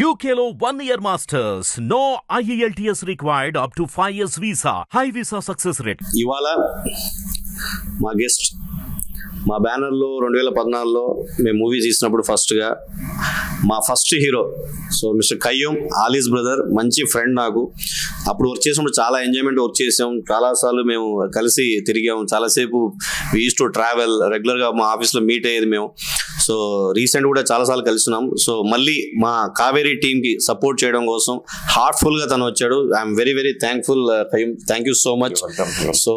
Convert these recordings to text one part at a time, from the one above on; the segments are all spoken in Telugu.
UKలో 1 year masters. No IELTS required up to 5 years visa. High visa success rate. ఇవాళ మా గెస్ట్ మా బ్యానర్లో 2014లో మేము మూవీ తీసినప్పుడు ఫస్ట్గా మా first hero so mister Qayyum Ali's brother, మంచి ఫ్రెండ్ నాకు. అప్పుడు వర్క్ చేసినప్పుడు చాలా ఎంజాయ్మెంట్ వర్క్ చేసాం, చాలాసార్లు మేము కలిసి తిరిగాము, చాలాసేపు వీ యూస్ టు ట్రావెల్, రెగ్యులర్గా మా ఆఫీస్లో మీట్ అయ్యేది మేము. సో రీసెంట్ కూడా చాలాసార్లు కలిసినాం. సో మళ్ళీ మా కావేరీ టీమ్కి సపోర్ట్ చేయడం కోసం హార్ట్ఫుల్గా తను వచ్చాడు. I'm very very thankful Qayyum, thank you so much. So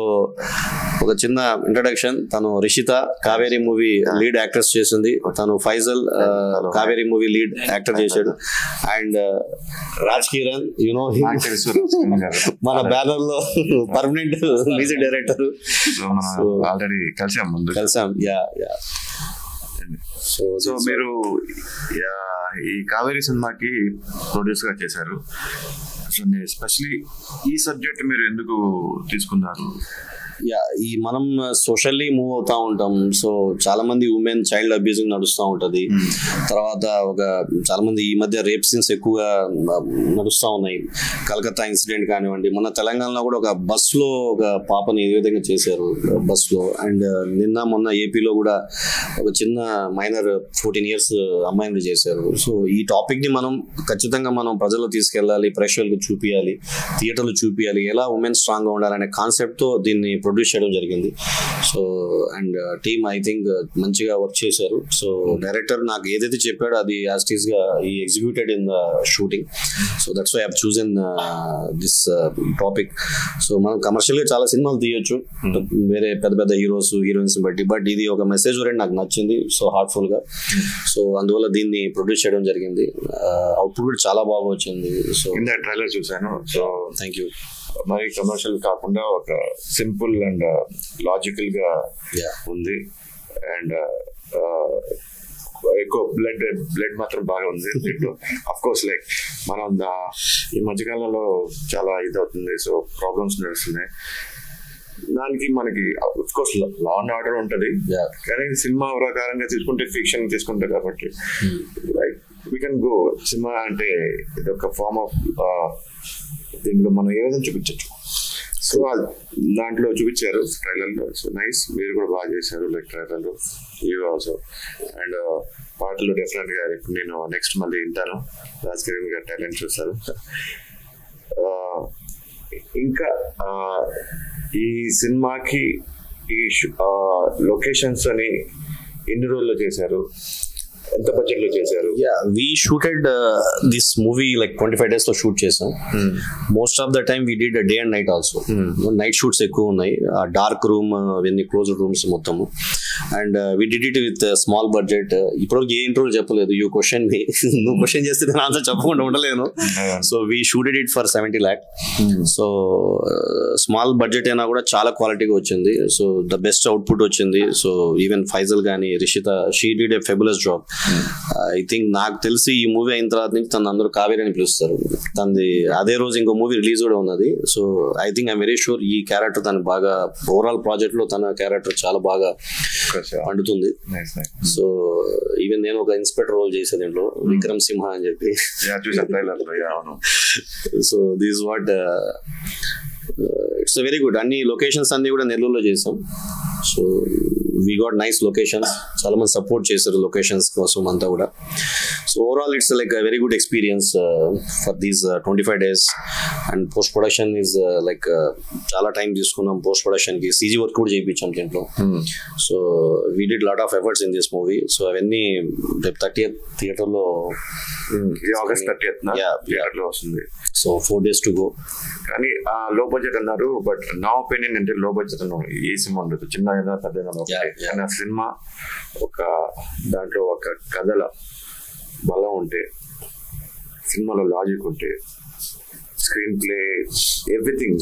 ఒక చిన్న ఇంట్రడక్షన్, తను Rishitha Kaveri movie lead actress చేసింది, తను Faizal Kaveri movie lead actor చేశాడు. అండ్ రాజ్ కిరణ్ యూనో మన బ్యానర్ లో పర్మనెంట్ మ్యూజిక్ డైరెక్టర్, ఆల్రెడీ కలిసాం. సో మీరు ఈ కావేరీ సినిమాకి ప్రొడ్యూస్ గా చేశారు. ఎస్పెషలీ ఈ సబ్జెక్ట్ మీరు ఎందుకు తీసుకున్నారు? ఈ మనం సోషల్లీ మూవ్ అవుతా ఉంటాం. సో చాలా మంది ఉమెన్ చైల్డ్ అబ్యూజింగ్ నడుస్తూ ఉంటది. తర్వాత చాలా మంది ఈ మధ్య రేప్ సీన్స్ ఎక్కువగా నడుస్తూ ఉన్నాయి. కలకత్తా ఇన్సిడెంట్ కానివ్వండి, మన తెలంగాణలో కూడా ఒక బస్ లో ఒక పాపని ఏ విధంగా చేశారు బస్ లో. అండ్ మొన్న ఏపీలో కూడా ఒక చిన్న మైనర్ 14 years అమ్మాయిని చేశారు. సో ఈ టాపిక్ ని మనం ఖచ్చితంగా మనం ప్రజల్లో తీసుకెళ్ళాలి, ప్రేక్షకులకు చూపించాలి, థియేటర్లు చూపించాలి, ఎలా ఉమెన్ స్ట్రాంగ్ గా ఉండాలనే కాన్సెప్ట్ తో దీన్ని ప్రొడ్యూస్ చేయడం జరిగింది. So and team I think మంచిగా వర్క్ చేశారు. సో డైరెక్టర్ నాకు ఏదైతే చెప్పాడో అది యాజ్ ఇట్ ఈస్ గా ఈ executed in the shooting. So that's why I have chosen this topic. So మనం కమర్షియల్ గా చాలా సినిమాలు తీయొచ్చు వేరే పెద్ద పెద్ద హీరోస్ హీరోయిన్స్ బట్టి, బట్ ఇది ఒక మెసేజ్ ఓరియంట్ నాకు నచ్చింది. సో హార్ట్ఫుల్ గా, సో అందువల్ల దీన్ని ప్రొడ్యూస్ చేయడం జరిగింది. అవుట్పుట్ కూడా చాలా బాగా వచ్చింది. సో ట్రైలర్ చూసాను. So thank you. మరి కమర్షియల్ కాకుండా ఒక సింపుల్ అండ్ లాజికల్ గా ఉంది. అండ్ ఎక్కువ బ్లడ్ మాత్రం బాగా ఉంది. అఫ్ కోర్స్ లైక్ మనం ఈ మధ్యకాలంలో చాలా ఇదవుతుంది. సో ప్రాబ్లమ్స్ నడుస్తున్నాయి. దానికి మనకి of course law and order ఉంటది, కానీ సినిమా ప్రకారంగా తీసుకుంటే ఫిక్షన్ తీసుకుంటే కాబట్టి like we can go. Cinema అంటే ఇది ఒక ఫార్మ్ ఆఫ్ దీంట్లో మనం ఏ విధంగా చూపించవచ్చు. సో దాంట్లో చూపించారు ట్రైలర్లో. సో నైస్, మీరు కూడా బాగా చేశారు లైక్ ట్రైలర్లో, యూ ఆల్సో. అండ్ పాటలు డెఫినెట్ గా ఇప్పుడు నేను నెక్స్ట్ మళ్ళీ వింటాను. రాజ్ కిరణ్ గారు టాలెంట్ చూస్తారు. ఇంకా ఈ సినిమాకి ఈ లొకేషన్స్ అని ఎన్ని రోజుల్లో చేశారు, ఎంత బడ్జెట్ లో చేశారు? We shooted this movie like 25 days లో షూట్ చేసాం. Most of the time we did day and night also. Night shoots ఎక్కువ ఉన్నాయి, డార్క్ రూమ్ అవన్నీ క్లోజ్డ్ రూమ్స్ మొత్తము. And we did it with small budget. ఇప్పటివరకు ఏ ఇంటర్వ్యూ చెప్పలేదు. యూ క్వశ్చన్ మీ, నువ్వు క్వశ్చన్ చేస్తే నేను ఆన్సర్ చెప్పకుండా ఉండలేను. So we shooted it for 70 lakh. So small budget అయినా కూడా చాలా క్వాలిటీగా వచ్చింది. సో ద బెస్ట్ అవుట్పుట్ వచ్చింది. సో ఈవెన్ ఫైజల్ కానీ Rishitha, she did a fabulous job. I think నాకు తెలిసి ఈ మూవీ అయిన తర్వాత నుంచి తను అందరూ కావేరీ అని పిలుస్తారు. తనది అదే రోజు ఇంకో మూవీ రిలీజ్ కూడా ఉన్నది. So I think I'm very sure ఈ క్యారెక్టర్ తను బాగా ఓవరాల్ ప్రాజెక్ట్ లో తన క్యారెక్టర్ చాలా బాగా పండుతుంది. సో ఈవెన్ నేను ఒక ఇన్స్పెక్టర్ రోల్ చేశాను దీంట్లో, విక్రమ్ సింహ అని చెప్పి. So this what it's very good. అన్ని లొకేషన్స్ అన్ని కూడా నెల్లూరులో చేసాం. So we got nice locations, చాలా మంది సపోర్ట్ చేశారు లొకేషన్స్ కోసం అంతా కూడా. So overall it's like very good experience for these 25 days. And post production is like చాలా టైం తీసుకున్నాం పోస్ట్ ప్రొడక్షన్ కి. సీజీ వర్క్ కూడా చేయించాం దీంట్లో. So we did lot of efforts in this movie. So అవన్నీ రేపు 30th థియేటర్లో, August 30th వస్తుంది. So 4 days to go. కానీ లో బడ్జెట్ అన్నారు, బట్ నా ఒపీనియన్ అంటే లో బడ్జెట్ ఏ సినిమా ఉండదు, చిన్న ఏదో పెద్ద కానీ ఆ సినిమా ఒక దాంట్లో ఒక కథల బలం ఉంటే, సినిమాలో లాజిక్ ఉంటే, screen play everything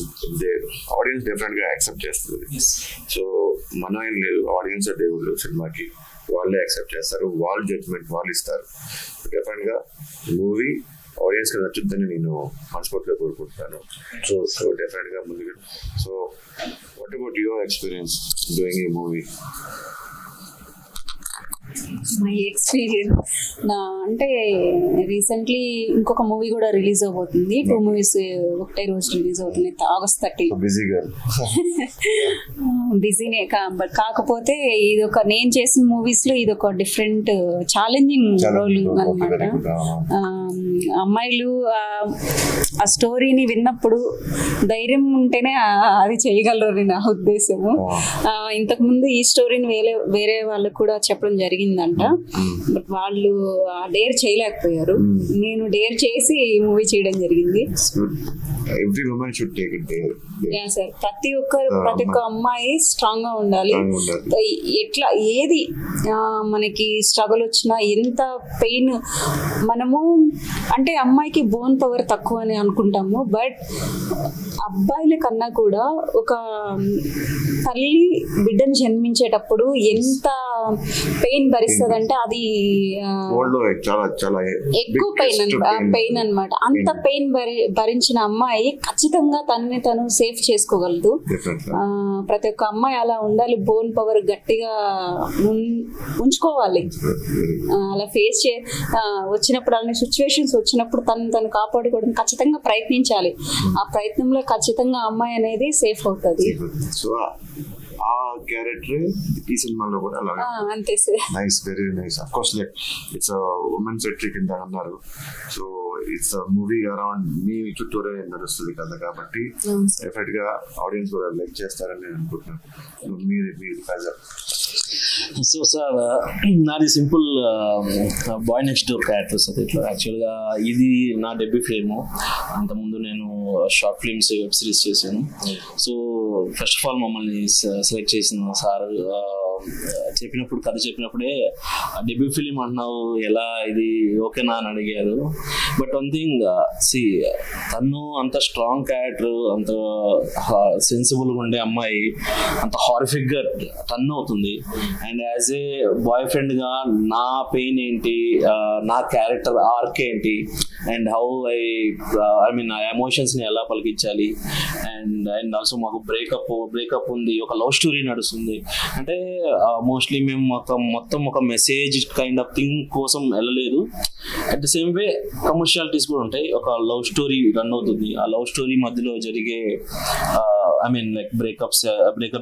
audience definite గా యాక్సెప్ట్ చేస్తుంది. సో మన ఏం లేదు, ఆడియన్స్ దేవుళ్ళు సినిమాకి, వాళ్ళే యాక్సెప్ట్ చేస్తారు, వాళ్ళ జడ్జ్మెంట్ వాళ్ళు ఇస్తారు. డెఫినెట్ గా మూవీ ఆడియన్స్ కి నచ్చుద్దని నేను మనస్ఫూర్తిగా కోరుకుంటున్నాను. సో డెఫినెట్ గా ముందుగా. So what about your experience doing a movie? My experience అంటే రీసెంట్లీ ఇంకొక మూవీ కూడా రిలీజ్ అవబోతుంది. 2 మూవీస్ ఒకటే రోజు రిలీజ్ అవుతుంది, August 30. బిజీనే బట్ కాకపోతే ఇది ఒక నేను చేసిన మూవీస్ లో ఇది ఒక డిఫరెంట్ ఛాలెంజింగ్ రోల్ అనమాట. అమ్మాయిలు ఆ స్టోరీని విన్నప్పుడు ధైర్యం ఉంటేనే అది చేయగలరు నా ఉద్దేశము. ఇంతకు ముందు ఈ స్టోరీని వేరే వాళ్ళకు కూడా చెప్పడం జరిగిందంట, బట్ వాళ్ళు డేర్ చేయలేకపోయారు. నేను డేర్ చేసి ఈ మూవీ చేయడం జరిగింది. ప్రతి ఒక్క అమ్మాయి స్ట్రాంగ్ గా ఉండాలి. ఎట్లా ఏది మనకి స్ట్రగుల్ వచ్చినా, ఎంత పెయిన్ మనము అంటే అమ్మాయికి బోన్ పవర్ తక్కువ అని అనుకుంటాము, బట్ అబ్బాయిల కన్నా కూడా ఒక తల్లి బిడ్డను జన్మించేటప్పుడు ఎంత పెయిన్ భరిస్తుంది అంటే అది ఎక్కువ పెయిన్ అన్నమాట. అంత పెయిన్ భరించిన అమ్మాయి ఖచ్చితంగా తనని తను సేఫ్ చేసుకోగలదు. ప్రతి ఒక్క అమ్మాయి అలా ఉండాలి, బోన్ పవర్ గట్టిగా ఉంచుకోవాలి. అలా ఫేస్ వచ్చినప్పుడు అలాంటి సిచ్యువేషన్స్ వచ్చినప్పుడు తను కాపాడుకోవడం ఖచ్చితంగా ప్రయత్నించాలి. ఆ ప్రయత్నంలో ఖచ్చితంగా అమ్మాయి అనేది సేఫ్ అవుతుంది. ఆ క్యారెక్టర్ ఈ సినిమాలో కూడా అలాగే అంతే sir. Nice, very nice. Of course like it's women centric కింద అన్నారు. సో ఇట్స్ మూవీ అరౌండ్ మీ చుట్టూరే నడుస్తుంది కదా, కాబట్టి డెఫినెట్ గా ఆడియన్స్ కూడా లైక్ చేస్తారని నేను అనుకుంటున్నాను. మీరు సో సార్ నాది simple boy next door character sir. ఇట్లా యాక్చువల్గా ఇది నా డెబ్యూ ఫిల్మ్. అంతకుముందు నేను షార్ట్ ఫిల్మ్స్, వెబ్ సిరీస్ చేశాను. సో ఫస్ట్ ఆఫ్ ఆల్ మమ్మల్ని సెలెక్ట్ చేసిన సార్ కథ చెప్పినప్పుడే డెబ్యూ ఫిలిం అంటున్నావు, ఎలా ఇది ఓకేనా అని అడిగారు. బట్ వన్ థింగ్ తను అంత స్ట్రాంగ్ క్యారెక్టర్, అంత సెన్సిబుల్గా ఉండే అమ్మాయి అంత హారిఫిక్గా టర్న్ అవుతుంది. అండ్ యాజ్ ఏ బాయ్ ఫ్రెండ్గా నా పెయిన్ ఏంటి, నా క్యారెక్టర్ ఆర్క్ ఏంటి, అండ్ హౌ ఐ మీన్ ఆ ఎమోషన్స్ని ఎలా పలికించాలి. అండ్ ఆల్సో మాకు బ్రేకప్ ఉంది, ఒక లవ్ స్టోరీ నడుస్తుంది. అంటే మోస్ట్లీ మేము మొత్తం ఒక మెసేజ్ కైండ్ ఆఫ్ థింగ్ కోసం వెళ్ళలేదు. At the same way commercialities కూడా ఉంటాయి. ఒక లవ్ స్టోరీ రన్ అవుతుంది, ఆ లవ్ స్టోరీ మధ్యలో జరిగే ఐ మీన్ లైక్ బ్రేకప్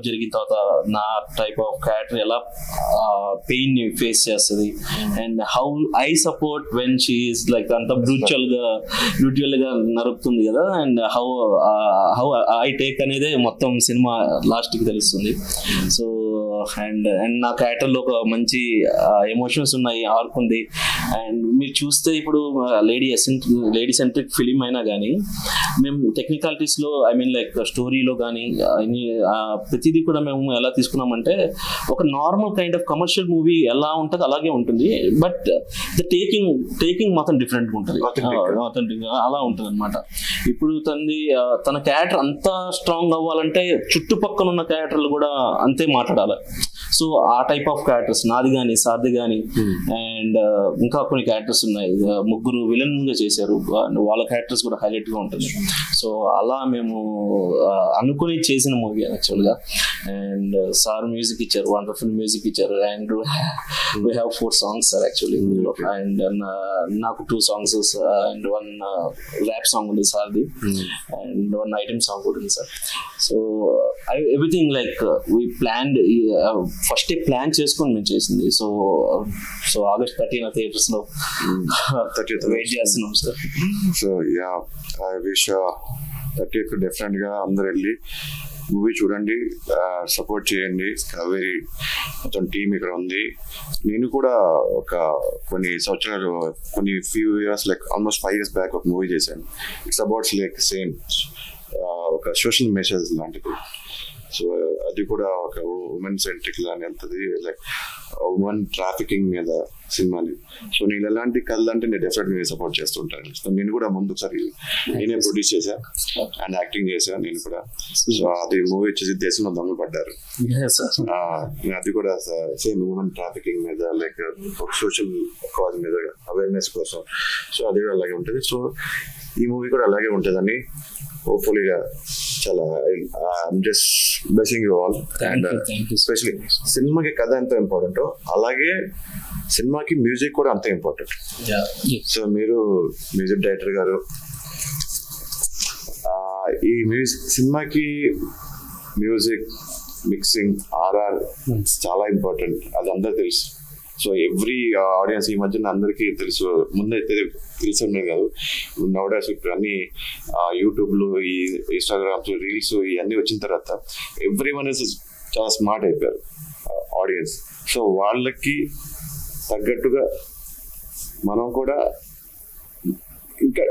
జరిగిన తర్వాత నా టైప్ ఆఫ్ క్యారెక్టర్ ఎలా పెయిన్ ని ఫేస్ చేస్తుంది, and how I support when she is like అంత బ్రూచువల్ గా నరుపుతుంది కదా, అండ్ హౌ ఐ టేక్ అనేది మొత్తం సినిమా లాస్ట్ కి తెలుస్తుంది. సో అండ్ నా క్యారెక్టర్ లో ఒక మంచి ఎమోషన్స్ ఉన్నాయి, ఆర్క్ ఉంది. అండ్ మీరు చూస్తే ఇప్పుడు లేడీ సెంట్రిక్ ఫిలిం అయినా కానీ మేము టెక్నికాలిటీస్ లో ఐ మీన్ లైక్ స్టోరీలో కానీ ప్రతిదీ కూడా మేము ఎలా తీసుకున్నామంటే ఒక normal kind of commercial movie ఎలా ఉంటుంది అలాగే ఉంటుంది, బట్ ద టేకింగ్ మాత్రం డిఫరెంట్ ఉంటుంది, అథెంటిక్ అలా ఉంటుంది అనమాట. ఇప్పుడు తన క్యారెక్టర్ అంత స్ట్రాంగ్ అవ్వాలంటే చుట్టుపక్కల ఉన్న క్యారెక్టర్లు కూడా అంతే మాట్లాడాలి. సో ఆ టైప్ ఆఫ్ క్యారెక్టర్స్ నాది కానీ, సార్ది కానీ, అండ్ ఇంకా కొన్ని క్యారెక్టర్స్ ఉన్నాయి. ముగ్గురు విలన్ గా చేశారు, వాళ్ళ క్యారెక్టర్స్ కూడా హైలైట్ గా ఉంటుంది. సో అలా మేము అనుకుని చేసిన మూవీ యాక్చువల్ గా. అండ్ సార్ మ్యూజిక్ ఇచ్చారు, వండర్ఫుల్ మ్యూజిక్ ఇచ్చారు. And we have 4 songs sir actually. And నాకు 2 songs అండ్ 1 ర్యాప్ సాంగ్ ఉంది సార్ది, అండ్ 1 ఐటమ్ సాంగ్ కూడా ఉంది sir. So everything like we plan, first plan చేసుకొని మేము చేసింది. సో August 30th థియేటర్స్ లో వెయిట్ చేస్తున్నాం sir. So yeah, I wish 30th definite గా అందరు వెళ్ళి మూవీ చూడండి, సపోర్ట్ చేయండి. కావేరి మొత్తం టీం ఇక్కడ ఉంది. నేను కూడా ఒక కొన్ని సంవత్సరాలు, కొన్ని few years like almost 5 years back ఒక మూవీ చేశాను. ఇట్స్ అబౌట్ లైక్ సేమ్ ఒక సోషల్ మెసేజ్ లాంటిది. సో అది కూడా ఒక ఉమెన్ సెంట్రిక్ లాని వెళ్తుంది, లైక్ ఉమెన్ ట్రాఫికింగ్ మీద సినిమాని. సో నేను ఎలాంటి కళ్ళు అంటే నేను డెఫినెట్ గా సపోర్ట్ చేస్తుంటాను. సో నేను కూడా ముందుసారి నేనే ప్రొడ్యూస్ చేశా అండ్ యాక్టింగ్ చేశా నేను కూడా. సో అది మూవీ వచ్చేసి దేశంలో దొంగలు పడ్డారు. అది కూడా సేమ్ ఉమెన్ ట్రాఫికింగ్ మీద, లైక్ సోషల్ కాజ్ మీద అవేర్నెస్ కోసం. సో అది కూడా అలాగే ఉంటుంది. సో ఈ మూవీ కూడా అలాగే ఉంటుందని హోప్ఫుల్గా చాలా I'm just blessing you all. And especially సినిమాకి కథ ఎంత ఇంపార్టెంటో అలాగే సినిమాకి మ్యూజిక్ కూడా అంతే ఇంపార్టెంట్. సో మీరు మ్యూజిక్ డైరెక్టర్ గారు, ఈ సినిమాకి మ్యూజిక్ మిక్సింగ్ ఆర్ఆర్ చాలా ఇంపార్టెంట్, అది అందరూ తెలుసు. సో ఎవ్రీ ఆడియన్స్ ఈ మధ్యన అందరికీ తెలుసు, ముందైతే తెలిసి ఉండేది కాదు. నౌడేస్ ఇప్పుడు అన్ని యూట్యూబ్లు, ఈ ఇన్స్టాగ్రామ్స్, రీల్స్ ఇవన్నీ వచ్చిన తర్వాత ఎవ్రీ వన్ ఇస్ చాలా స్మార్ట్ అయిపోయారు ఆడియన్స్. సో వాళ్ళకి తగ్గట్టుగా మనం కూడా ఇంకా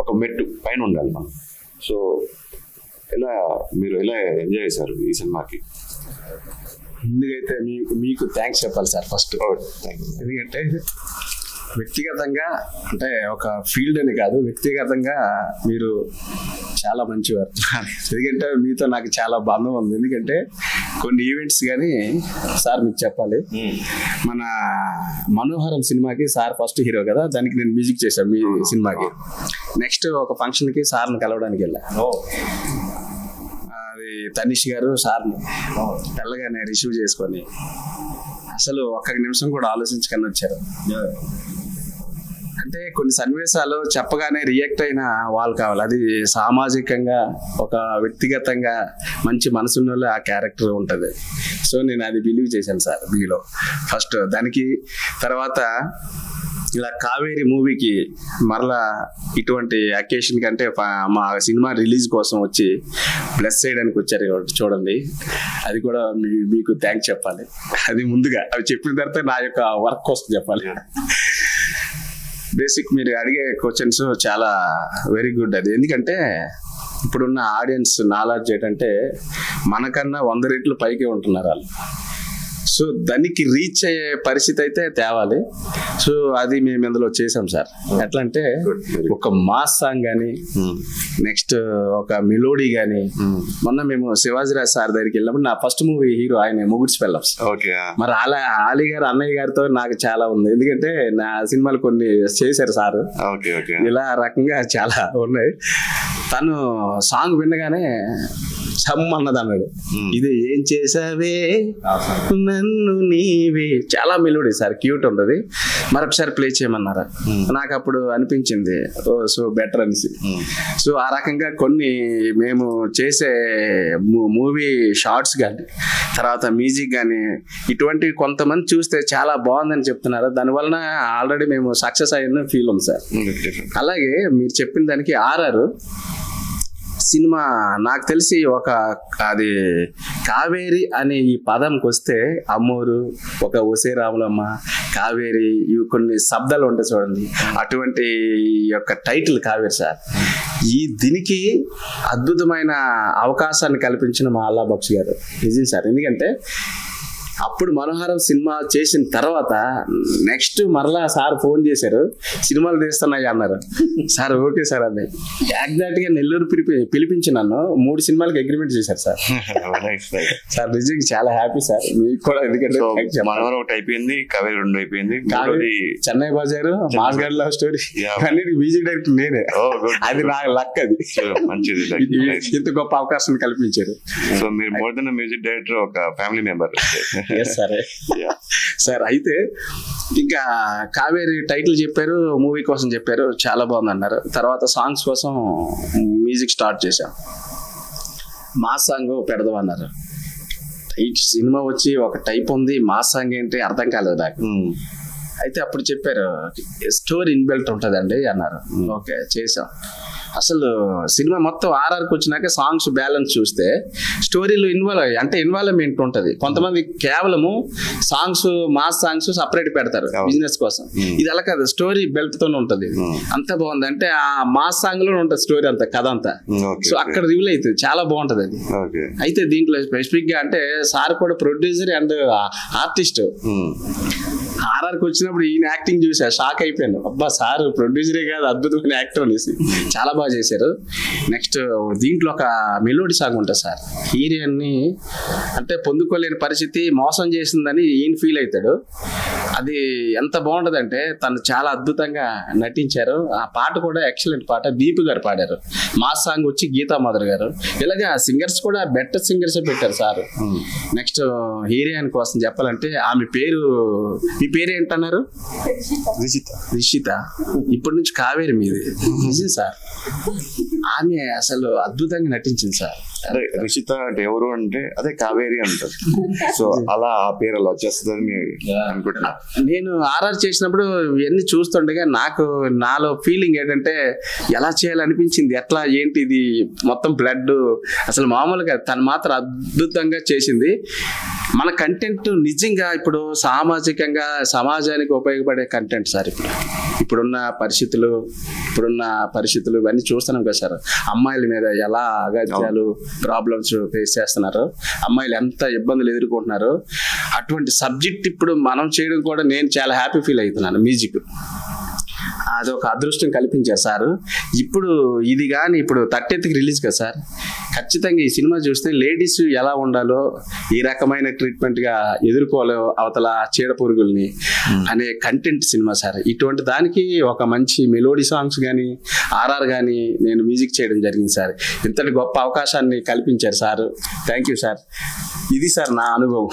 ఒక మెట్టు పైన ఉండాలి మనం. సో మీరు ఎలా ఎంజాయ్ చేశారు ఈ సినిమాకి? ముందుగైతే మీకు థ్యాంక్స్ చెప్పాలి సార్ ఫస్ట్. ఎందుకంటే వ్యక్తిగతంగా అంటే ఒక ఫీల్డ్ అని కాదు, వ్యక్తిగతంగా మీరు చాలా మంచివారు. ఎందుకంటే మీతో నాకు చాలా బంధం ఉంది. ఎందుకంటే కొన్ని ఈవెంట్స్ కానీ సార్ మీకు చెప్పాలి, మన మనోహరం సినిమాకి సార్ ఫస్ట్ హీరో కదా, దానికి నేను మ్యూజిక్ చేశాను మీ సినిమాకి. నెక్స్ట్ ఒక ఫంక్షన్కి సార్ని కలవడానికి వెళ్ళా. అది తనిష్ గారు సార్ని తెల్లగానే రిసీవ్ చేసుకొని అసలు ఒక్క నిమిషం కూడా ఆలోచించకుండా వచ్చారు. అంటే కొన్ని సన్నివేశాలు చెప్పగానే రియాక్ట్ అయిన వాళ్ళు కావాలి. అది సామాజికంగా ఒక వ్యక్తిగతంగా మంచి మనసున్న ఆ క్యారెక్టర్ ఉంటుంది. సో నేను అది బిలీవ్ చేశాను సార్ మీలో ఫస్ట్. దానికి తర్వాత ఇలా కావేరి మూవీకి మరలా ఇటువంటి అకేషన్ కంటే మా సినిమా రిలీజ్ కోసం వచ్చి బ్లెస్ చేయడానికి వచ్చారు చూడండి, అది కూడా మీకు థ్యాంక్స్ చెప్పాలి. అది ముందుగా అవి చెప్పిన తర్వాత నా యొక్క వర్క్ కోసం చెప్పాలి. బేసిక్ మీరు అడిగే క్వశ్చన్స్ చాలా వెరీ గుడ్. అది ఎందుకంటే ఇప్పుడున్న ఆడియన్స్ నాలెడ్జ్ ఏంటంటే మనకన్నా 100 రెట్లు పైకే ఉంటున్నారు వాళ్ళు. సో దానికి రీచ్ అయ్యే పరిస్థితి అయితే తేవాలి. సో అది మేము ఇందులో చేసాం సార్. ఎట్లా అంటే ఒక మాస్ సాంగ్ కానీ, నెక్స్ట్ ఒక మెలోడీ కానీ. మొన్న మేము శివాజీరాజ్ సార్ దగ్గరికి వెళ్ళినప్పుడు నా ఫస్ట్ మూవీ హీరో ఆయన ముగుడ్స్ పెళ్ళప్స్. మరి అలీ గారు అన్నయ్య గారితో నాకు చాలా ఉంది, ఎందుకంటే నా సినిమాలు కొన్ని చేశారు సార్. ఇలా రకంగా చాలా ఉన్నాయి. తను సాంగ్ వినగానే అన్నది అన్నాడు, ఇది ఏం చేసావే నన్ను నీవే. చాలా మెలోడీ సార్, క్యూట్ ఉంటుంది. మరొకసారి ప్లే చేయమన్నారా, నాకు అప్పుడు అనిపించింది సో బెటర్ అనేసి. సో ఆ రకంగా కొన్ని మేము చేసే మూవీ షార్ట్స్ కానీ, తర్వాత మ్యూజిక్ కానీ, ఇటువంటి కొంతమంది చూస్తే చాలా బాగుందని చెప్తున్నారు. దానివలన ఆల్రెడీ మేము సక్సెస్ అయ్యిందని ఫీల్ ఉంది సార్. అలాగే మీరు చెప్పిన దానికి ఆర్ఆర్ సినిమా నాకు తెలిసి ఒక అది కావేరి అనే ఈ పదంకి వస్తే అమ్మూరు, ఒక ఒసే రాములమ్మ, కావేరి, ఇవి కొన్ని శబ్దాలు ఉంటాయి చూడండి, అటువంటి యొక్క టైటిల్ కావేరి సార్. దీనికి అద్భుతమైన అవకాశాన్ని కల్పించిన మా అల్లా బక్షి గారు నిజం సార్. ఎందుకంటే అప్పుడు మనోహరం సినిమా చేసిన తర్వాత నెక్స్ట్ మరలా సార్ ఫోన్ చేశారు, సినిమాలు తీస్తున్నాయి అన్నారు. సార్ ఓకే సార్ అని ఎగ్జాక్ట్ గా నెల్లూరు పిలిపించి నన్ను 3 సినిమాలకి అగ్రిమెంట్ చేశారు సార్. సార్ నిజంగా చాలా హ్యాపీ సార్ మీకు కూడా. ఎందుకంటే మనోహరం ఒకటి అయిపోయింది, కావేరి 2 అయిపోయింది, చెన్నై బజారు, మాస్గడ్ లవ్ స్టోరీ అన్నిటికీ మ్యూజిక్ డైరెక్టర్ నేనే. అది నా లక్. అది మంచిది, ఇంత గొప్ప అవకాశం కల్పించారు. సో మీరు మోర్ దెన్ మ్యూజిక్ డైరెక్టర్, ఒక ఫ్యామిలీ మెంబర్. సరే సార్. అయితే ఇంకా కావేరి టైటిల్ చెప్పారు, మూవీ కోసం చెప్పారు, చాలా బాగుంది అన్నారు. తర్వాత సాంగ్స్ కోసం మ్యూజిక్ స్టార్ట్ చేశాం. మాస్ సాంగ్ పెడదాం అన్నారు. ఈ సినిమా వచ్చి ఒక టైప్ ఉంది, మాస్ సాంగ్ ఏంటి అర్థం కాలేదు నాకు. అయితే అప్పుడు చెప్పారు స్టోరీ ఇన్బిల్ట్ ఉంటుందండి అన్నారు. ఓకే చేసాం. అసలు సినిమా మొత్తం ఆర్ఆర్కి వచ్చినాక సాంగ్స్ బ్యాలెన్స్ చూస్తే స్టోరీలో ఇన్వాల్వ్మెంట్ ఉంటుంది. కొంతమంది కేవలము సాంగ్స్, మాస్ సాంగ్స్ సపరేట్ పెడతారు బిజినెస్ కోసం. ఇది అలా కాదు, స్టోరీ బెల్ట్ తోనే ఉంటుంది. అంత బాగుంది. అంటే ఆ మాస్ సాంగ్ లో ఉంటుంది స్టోరీ అంతా, కథ అంతా. సో అక్కడ రివీల్ అవుతుంది, చాలా బాగుంటది అది. అయితే దీంట్లో స్పెసిఫిక్ గా అంటే సార్ కూడా ప్రొడ్యూసర్ అండ్ ఆర్టిస్ట్. ఆర్ఆర్కి వచ్చినప్పుడు ఈయన యాక్టింగ్ చూసా, షాక్ అయిపోయాను. అబ్బా సార్ ప్రొడ్యూసరే కాదు అద్భుతమైన యాక్టర్ అనేసి. చాలా బాగా చేశారు. నెక్స్ట్ దీంట్లో ఒక మెలోడీ సాంగ్ ఉంటుంది సార్. హీరోయిన్ని అంటే పొందుకోలేని పరిస్థితి, మోసం చేసిందని ఈయన ఫీల్ అవుతాడు. అది ఎంత బాగుంటుంది అంటే తను చాలా అద్భుతంగా నటించారు. ఆ పాట కూడా ఎక్సలెంట్ పాట, దీపు గారు పాడారు. మా సాంగ్ వచ్చి గీతా మాధురి గారు. ఇలాగా సింగర్స్ కూడా బెటర్ సింగర్సే పెట్టారు సార్. నెక్స్ట్ హీరోయిన్ కోసం చెప్పాలంటే ఆమె పేరు, మీ పేరు ఏంటన్నారు? రిషిత. ఇప్పటి నుంచి కావేరి మీది. నిజం సార్, ఆమె అసలు అద్భుతంగా నటించింది సార్. అదే రిషిత అంటే ఎవరు అంటే అదే కావేరి అంటారు. సో అలా ఆ పేరు అలా వచ్చేస్తుందని అనుకుంటున్నా. నేను ఆర్ఆర్ చేసినప్పుడు ఇవన్నీ చూస్తుండగా నాకు నాలో ఫీలింగ్ ఏంటంటే ఎలా చేయాలనిపించింది. ఎట్లా ఏంటి ఇది మొత్తం బ్లడ్ అసలు మామూలుగా తను మాత్రం అద్భుతంగా చేసింది. మన కంటెంట్ నిజంగా ఇప్పుడు సామాజికంగా సమాజానికి ఉపయోగపడే కంటెంట్ సార్. ఇప్పుడున్న పరిస్థితులు ఇవన్నీ చూస్తున్నాం కదా సార్. అమ్మాయిల మీద ఎలా అగత్యాలు ప్రాబ్లమ్స్ ఫేస్ చేస్తున్నారు, అమ్మాయిలు ఎంత ఇబ్బందులు ఎదుర్కొంటున్నారు, అటువంటి సబ్జెక్ట్ ఇప్పుడు మనం చేయడం కూడా నేను చాలా హ్యాపీ ఫీల్ అవుతున్నాను. మ్యూజిక్ అది ఒక అదృష్టం కల్పించారు సార్. ఇప్పుడు ఇది కానీ ఇప్పుడు 30th రిలీజ్ కదా సార్, ఖచ్చితంగా ఈ సినిమా చూస్తే లేడీస్ ఎలా ఉండాలో, ఈ రకమైన ట్రీట్మెంట్గా ఎదుర్కోవాలో అవతల చీడ పురుగుల్ని అనే కంటెంట్ సినిమా సార్. ఇటువంటి దానికి ఒక మంచి మెలోడీ సాంగ్స్ కానీ ఆర్ఆర్ కానీ నేను మ్యూజిక్ చేయడం జరిగింది సార్. ఇంతటి గొప్ప అవకాశాన్ని కల్పించారు సార్. Thank you sir. ఇది సార్ నా అనుభవం.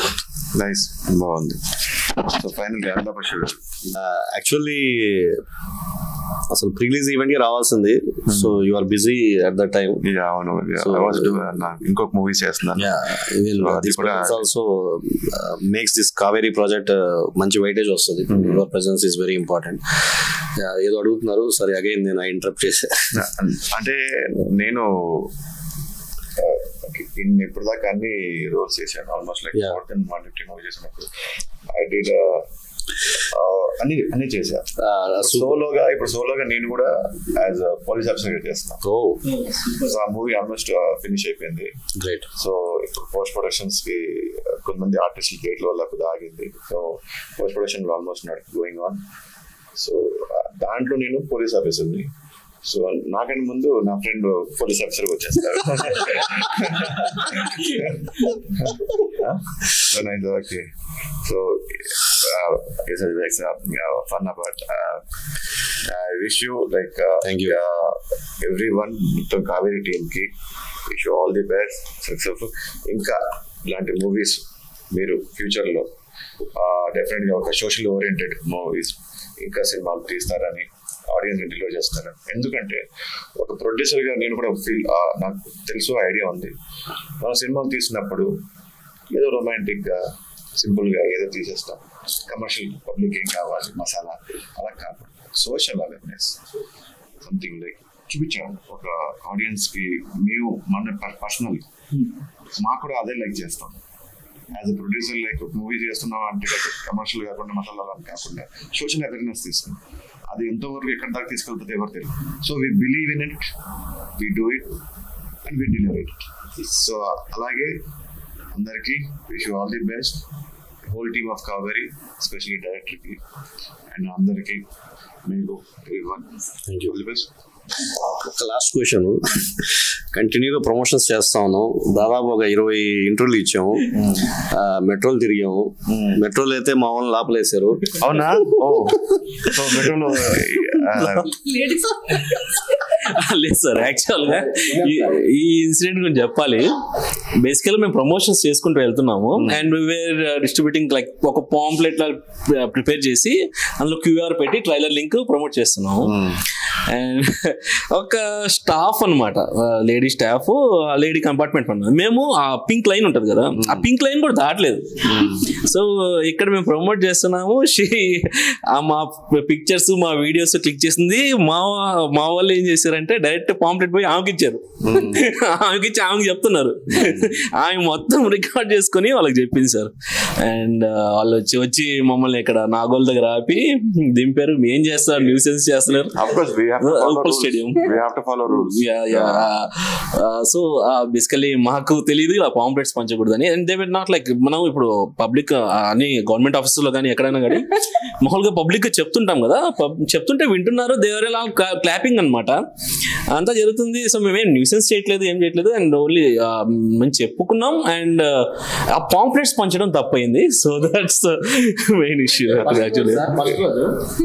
నైస్, బాగుంది. సో ఫైనల్ యాక్చువల్లీ అసలు ప్రీలీజ్ ఈవెంట్ కి రావాల్సింది. So you are busy at that time. అవును, ఇంకొక మూవీ చేస్తున్నాను. Also makes this Kaveri project మంచి వైటేజ్ వస్తుంది. Your presence is very important. ఏదో అడుగుతున్నారు సరే, అగైన్ నేను ఇంటరప్ట్ చేసా. అంటే నేను ఇప్పుడు దాకా అన్ని రోల్స్ చేశాను. ఆల్మోస్ట్ లైక్ 150 మూవీ చేసినప్పుడు ఐ డిడ్ అన్ని చేశా సోలోగా. ఇప్పుడు సోలోగా నేను కూడా యాజ్ పోలీస్ ఆఫీసర్ చేస్తున్నాను. సో ఆ మూవీ ఆల్మోస్ట్ ఫినిష్ అయిపోయింది. గ్రేట్. సో ఇప్పుడు పోస్ట్ ప్రొడక్షన్స్ కి కొంతమంది ఆర్టిస్టులు గేట్ల వల్ల కూడా ఆగింది. So post production almost not going on. So దాంట్లో నేను పోలీస్ ఆఫీసర్ని. సో నాకంటే ముందు నా ఫ్రెండ్ పోలీస్ ఆఫీసర్ వచ్చేస్తారు. Okay, so fun about I wish you like thank you everyone మొత్తం కావేరీ టీమ్ కి wish you all the best, successful. ఇంకా ఇలాంటి మూవీస్ మీరు ఫ్యూచర్ లో డెఫినెట్ గా ఒక సోషల్ ఓరియంటెడ్ మూవీస్ ఇంకా సినిమాలు తీస్తారని ఆడియన్స్ డెలివర్ చేస్తారు. ఎందుకంటే ఒక ప్రొడ్యూసర్ గా నేను కూడా ఫీల్, నాకు తెలుసు, ఐడియా ఉంది. మనం సినిమాలు తీసినప్పుడు ఏదో రొమాంటిక్ గా సింపుల్ గా ఏదో తీసేస్తాం. కమర్షియల్ పబ్లిక్ ఏం కావాలి, మసాలా అలా కాకుండా సోషల్ అవేర్నెస్ సంథింగ్ లైక్ చూపించాము ఒక ఆడియన్స్ కి. మేము మన పర్సనల్ మాకు కూడా అదే లైక్ చేస్తాం. As a producer like movie చేస్తున్నాం అంటే కమర్షియల్ కాకుండా మసాలా కాకుండా సోషల్ అవేర్నెస్ తీసుకున్నాం. అది ఎంతవరకు ఎక్కడ దాకా తీసుకెళ్తుంది ఎవరు తెలియదు. So we believe in it, we do it and we deliver it. So అలాగే అందరికీ wish you all the best, whole team of Kaveri, especially డైరెక్టర్కి అండ్ అందరికీ మీకు thank you all the best. ఒక లాస్ట్ క్వశ్చన్. కంటిన్యూగా ప్రమోషన్స్ చేస్తా ఉన్నాం. దాదాపు ఒక 20 ఇంటర్వ్యూలు ఇచ్చాము, మెట్రోలు తిరిగాము. మెట్రోలు అయితే మా వాళ్ళని లోపలేసారు. అవునా? సో మెట్రోలో లేదు సార్, యాక్చువల్గా ఈ ఇన్సిడెంట్ గురించి చెప్పాలి. బేసికల్గా మేము ప్రమోషన్స్ చేసుకుంటూ వెళ్తున్నాము అండ్ వేర్ డిస్ట్రిబ్యూటింగ్ లైక్ ఒక పాంప్లెట్ ప్రిపేర్ చేసి అందులో క్యూఆర్ పెట్టి ట్రైలర్ లింక్ ప్రమోట్ చేస్తున్నాము. అండ్ ఒక స్టాఫ్ అనమాట, లేడీ స్టాఫ్, లేడీ కంపార్ట్మెంట్ అన్నమాట. మేము ఆ పింక్ లైన్ ఉంటుంది కదా, ఆ పింక్ లైన్ కూడా దాటలేదు. సో ఇక్కడ మేము ప్రమోట్ చేస్తున్నాము. మా పిక్చర్స్ మా వీడియోస్ క్లిక్ చేసింది. మా వాళ్ళు ఏం చేశారు చేశారంటే డైరెక్ట్ పాంప్లెట్ పోయి ఆమెకి ఇచ్చారు. ఆమెకి ఇచ్చి ఆమెకి చెప్తున్నారు. ఆమె మొత్తం రికార్డ్ చేసుకుని వాళ్ళకి చెప్పింది సార్. అండ్ వాళ్ళు వచ్చి మమ్మల్ని ఇక్కడ నాగోల్ దగ్గర ఆపి దింపారు. ఏం చేస్తారు, న్యూసెన్స్ చేస్తున్నారు స్టేడియం. సో బేసికలీ మాకు తెలియదు ఇలా పాంప్లెట్స్ పంచకూడదు అని. And they will not like, మనం ఇప్పుడు పబ్లిక్ అని గవర్నమెంట్ ఆఫీసులో కానీ ఎక్కడైనా కానీ మామూలుగా పబ్లిక్ చెప్తుంటాం కదా, చెప్తుంటే వింటున్నారు, దేవర్ ఎలా క్లాపింగ్ అనమాట, అంతా జరుగుతుంది. సో మేమేం న్యూసెన్స్ చేయట్లేదు, ఏం చేయట్లేదు. అండ్ ఓన్లీ మేము చెప్పుకున్నాం. అండ్ ఆ పాంప్లెట్స్ పంచడం తప్పయింది. So that's main issue. Actually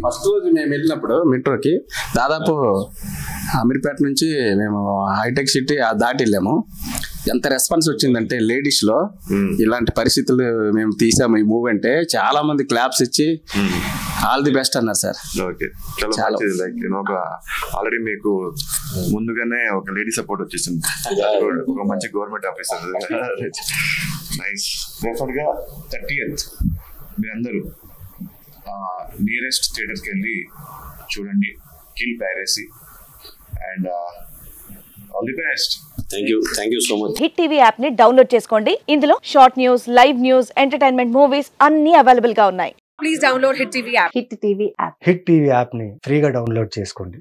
first రోజు మేము వెళ్ళినప్పుడు మెట్రోకి దాదాపు అమీర్పేట నుంచి మేము హైటెక్ సిటీ దాటి వెళ్ళాము. ఎంత రెస్పాన్స్ వచ్చిందంటే లేడీస్ లో ఇలాంటి పరిస్థితులు మేము తీసాము ఈ మూవ్ అంటే చాలా మంది క్లాప్స్ ఇచ్చి ఆల్ ది బెస్ట్ అన్నారు సార్. ఓకే, చాలా లైక్ ఆల్రెడీ మీకు ముందుగానే ఒక లేడీ సపోర్ట్ వచ్చేసింది, ఒక మంచి గవర్నమెంట్ ఆఫీసర్. నైస్. డెఫినెట్ గా 30th మీరందరూ నియరెస్ట్ థియేటర్కి వెళ్ళి చూడండి kill piracy. And all the best. Thank you so much. Hit TV app ని డౌన్లోడ్ చేసుకోండి. ఇందులో short news, live news, entertainment movies అన్ని అవైలబుల్ గా ఉన్నాయి. Please download hit TV app. Hit TV app hit TV app ని ఫ్రీగా డౌన్లోడ్ చేసుకోండి.